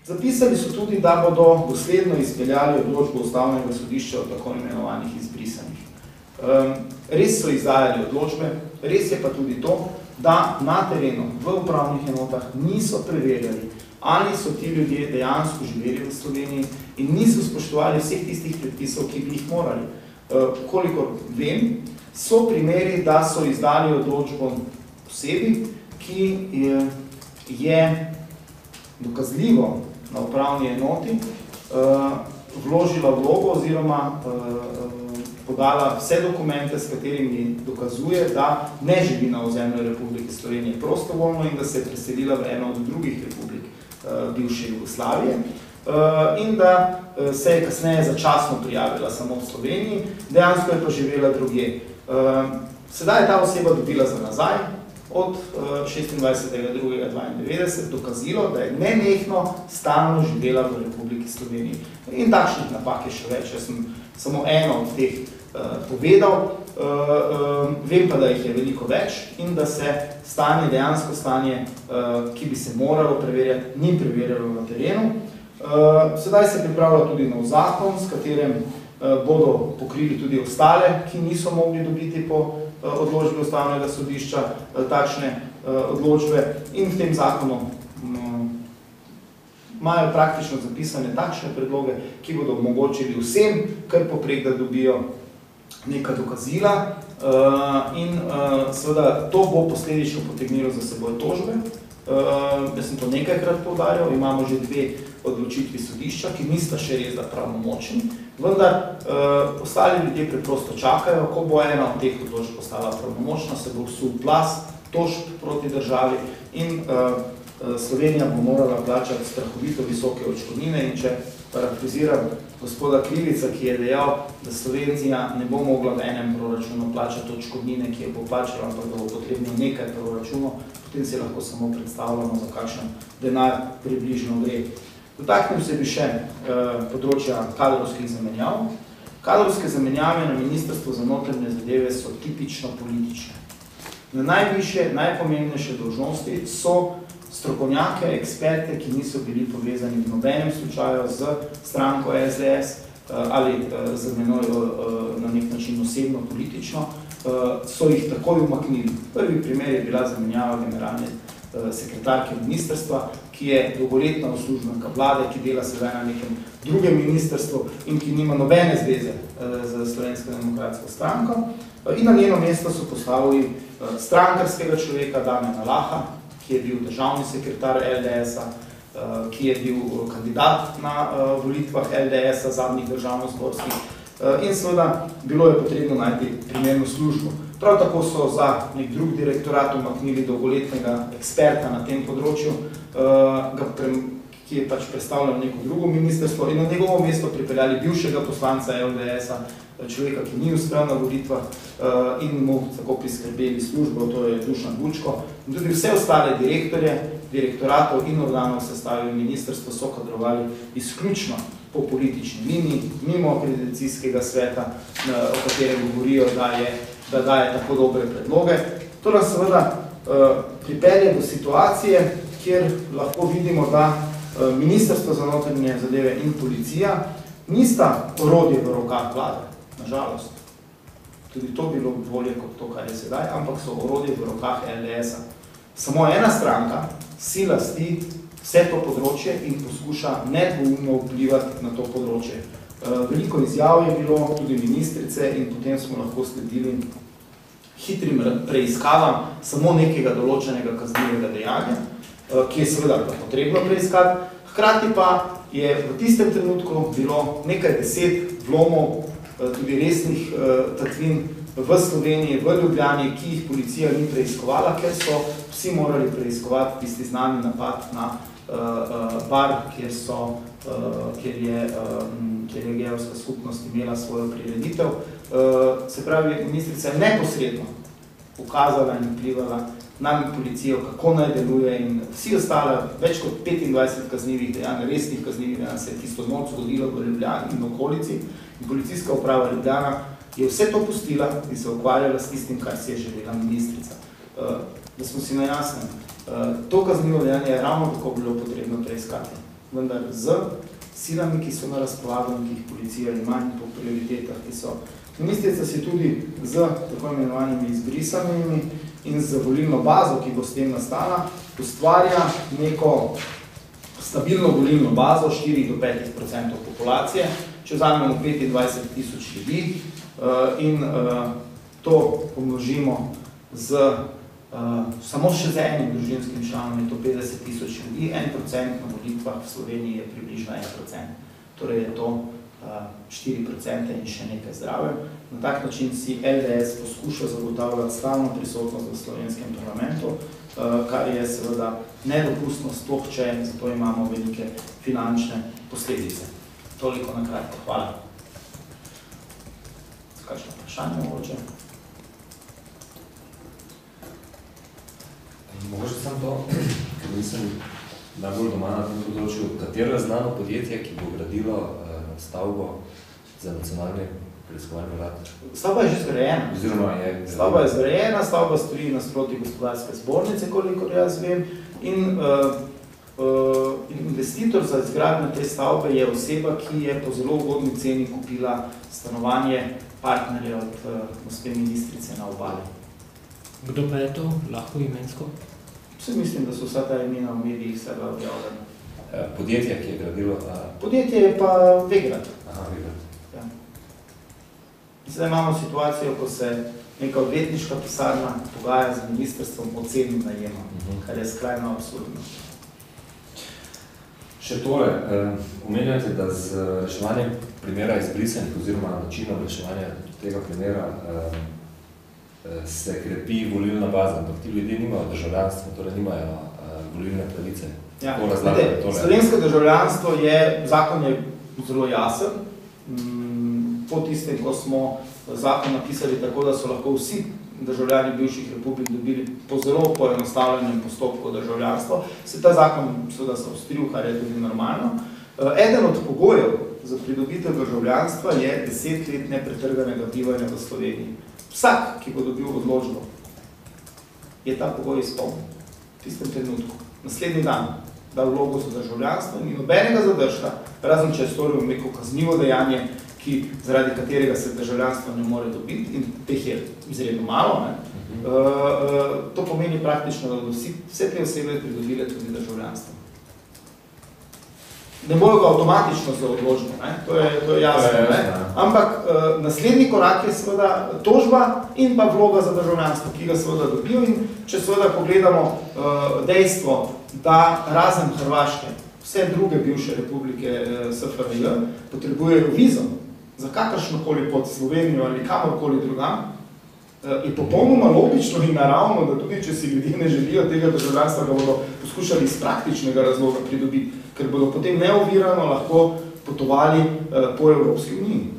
Zapisali so tudi, da bodo dosledno izpeljali odločbo Ustavnega sodišča o tako imenovanih izbrisanih. Res so izdajali odločbe, res je pa tudi to, da na terenu v upravnih enotah niso preverjali, ali so ti ljudje dejansko živeli v Sloveniji in niso spoštovali vseh tistih predpisov, ki bi jih morali. Kolikor vem, so primeri, da so izdali odločbo osebi, ki je dokazljivo na upravni enoti vložila vlogo oziroma podala vse dokumente, s katerimi dokazuje, da ne živi na ozemlju Republike Slovenije prostovoljno in da se je preselila v eno od drugih republik bivše Jugoslavije in da se je kasneje začasno prijavila samo v Sloveniji, dejansko je pa živela drugje. Sedaj je ta oseba dobila za nazaj od 26.2.92 dokazilo, da je nenehno stalno živela v Republiki Sloveniji. In takšnih napak je še več. Jaz sem samo eno od teh povedal, vem pa, da jih je veliko več in da se stanje, dejansko stanje, ki bi se moralo preverjati, ni preverjalo na terenu. Sedaj se pripravlja tudi nov zakon, s katerim bodo pokrili tudi ostale, ki niso mogli dobiti po odločbi Ustavnega sodišča takšne odločbe in v tem zakonu imajo praktično zapisane takšne predloge, ki bodo omogočili vsem, kar poprek, da dobijo neka dokazila in seveda to bo posledično potegnilo za seboj tožbe. Jaz sem to nekajkrat poudarjal, imamo že 2 odločitvi sodišča, ki nista še res da pravnomočni, vendar ostali ljudje preprosto čakajo, ko bo ena od teh odločb postala pravnomočna, se bo vsul plaz tožb proti državi in Slovenija bo morala plačati strahovito visoke odškodnine in če parafraziram gospoda Krivica, ki je dejal, da Slovenija ne bo mogla v enem proračunu plačati odškodnine, ki je bo plačala, ampak da bo potrebno nekaj proračunov, potem si lahko samo predstavljamo, za kakšen denar približno gre. Dotaknem se bi še področja kadrovskih zamenjav. Kadrovske zamenjave na Ministrstvu za notranje zadeve so tipično politične. Na najvišje, najpomembnejše dolžnosti so strokovnjake, eksperte, ki niso bili povezani v nobenem slučaju z stranko SDS ali z menoj na nek način osebno politično, so jih takoj umaknili. Prvi primer je bila zamenjava generalne sekretarke ministrstva, ki je dolgoletna uslužbenka vlade, ki dela sedaj na nekem drugem ministrstvu in ki nima nobene zveze z Slovensko demokratsko stranko. In na njeno mesto so postavili strankarskega človeka Damjana Laha, ki je bil državni sekretar LDS-a, ki je bil kandidat na volitvah LDS-a, zadnjih državno-zborskih. In seveda bilo je potrebno najti primerno službo. Prav tako so za nek drug direktorat umaknili dolgoletnega eksperta na tem področju, ki je pač predstavljal neko drugo ministrstvo in na njegovo mesto pripeljali bivšega poslanca LDS-a, človeka, ki ni uspel na volitvah in mu tako priskrbeli službo, to je Dušan Bučko. In tudi vse ostale direktorje, direktoratov in organov sestavili ministrstvo so kadrovali izključno po politični liniji, mimo akreditacijskega sveta, o katerem govorijo, da daje tako dobre predloge. To nas seveda pripelje do situacije, kjer lahko vidimo, da Ministrstvo za notranje zadeve in policija nista orodje v rokah vlade, nažalost. Tudi to bilo bolje kot to, kar je sedaj, ampak so orodje v rokah LDS-a. Samo ena stranka si lasti vse to področje in poskuša nedvoumno vplivati na to področje. Veliko izjav je bilo, tudi ministrice, in potem smo lahko sledili hitrim preiskavam samo nekega določenega kaznivega dejanja, ki je seveda potrebno preiskati. Hkrati pa je v tistem trenutku bilo nekaj 10 vlomov, tudi resnih tatvin v Sloveniji, v Ljubljani, ki jih policija ni preiskovala, ker so vsi morali preiskovati tisti znani napad na bar, kjer je gejevska skupnost imela svojo prireditev. Se pravi, ministrica je neposredno ukazala in vplivala nam policijo, kako naj deluje in vsi ostale, več kot 25 kaznivih dejanj, resnih kaznivih dejanj se je tisto noč zgodilo v Ljubljani in okolici in policijska uprava Ljubljana je vse to pustila in se ukvarjala s tistim, kar si je želela ministrica. Da smo si na jasnem, to kaznivo dejanje je ravno tako bilo potrebno preiskati. vendar z silami, ki so na razpolago, ki jih policija ima in po prioritetah, ki so. Ministrica si tudi z tako imenovanimi izbrisanimi in z volilno bazo, ki bo s tem nastala, ustvarja neko stabilno volilno bazo 4 do 5% populacije, če vzamemo 25,000 ljudi in to pomnožimo z samo še z enim družinskim članom, je to 50,000 ljudi, 1% na volitvah v Sloveniji je približno 1%. Torej je to 4% in še nekaj zdrave. Na tak način si LDS poskuša zagotavljati stalno prisotnost v slovenskem parlamentu, kar je seveda nedopustno, sploh če zato imamo velike finančne posledice. Toliko na kratko. Hvala. Kakšno vprašanje mogoče? Mogoče sem to, ker nisem najbolj doma na tem področju, katero je znano podjetje, ki bo gradilo stavbo za nacionalni preiskovalni urad? Stavba je že zgrajena. Stavba je zgrajena, stavba stoji nasproti gospodarske zbornice, kolikor jaz vem, in investitor za izgradnjo te stavbe je oseba, ki je po zelo ugodni ceni kupila stanovanje partnerja od gospe ministrice na Obali. Kdo pa je to? Lahko imensko? Vse mislim, da so vsa ta imena v medijih sebe objavljena. Podjetje, ki je gradilo? Podjetje je pa Vegrad. Aha, Vegrad. Ja. Zdaj imamo situacijo, ko se neka odvetniška pisarna pogaja z ministrstvom o ceni najema, kar je skrajno absurdno. Še tole, omenjate, da z reševanjem primera izbrisanih oziroma načinom reševanja tega primera se krepi volilna baza, ampak ti ljudje nimajo državljanstva, torej nimajo volilne pravice. Ja, slovensko državljanstvo je, zakon je zelo jasen. Po tistem, ko smo zakon napisali tako, da so lahko vsi državljani bivših republik dobili po zelo poenostavljenem postopku državljanstva, se ta zakon seveda zaostril, kar je tudi normalno. Eden od pogojev za pridobitev državljanstva je 10 let nepretrganega bivanja v Sloveniji. Vsak, ki bo dobil odločbo, je ta pogoj izpolnjen v tistem trenutku. Naslednji dan da vlogo za državljanstvo in nobenega zadržka, razen če je storil neko kaznivo dejanje, zaradi katerega se državljanstvo ne more dobiti, in teh je izredno malo, to pomeni praktično, da vse te osebe pridobile tudi državljanstvo. Ne bojo ga avtomatično za odločbo, to je jasno. Ampak naslednji korak je seveda tožba in pa vloga za državljanstvo, ki ga seveda dobijo. In če seveda pogledamo dejstvo, da razen Hrvaške, vse druge bivše republike SFRJ potrebujejo vizo za kakršnokoli pod Slovenijo ali kamorkoli drugam, je popolnoma logično in naravno, da tudi če si ljudje ne želijo tega državljanstva, ga bodo poskušali iz praktičnega razloga pridobiti, ker bodo potem neovirano lahko potovali po Evropski uniji.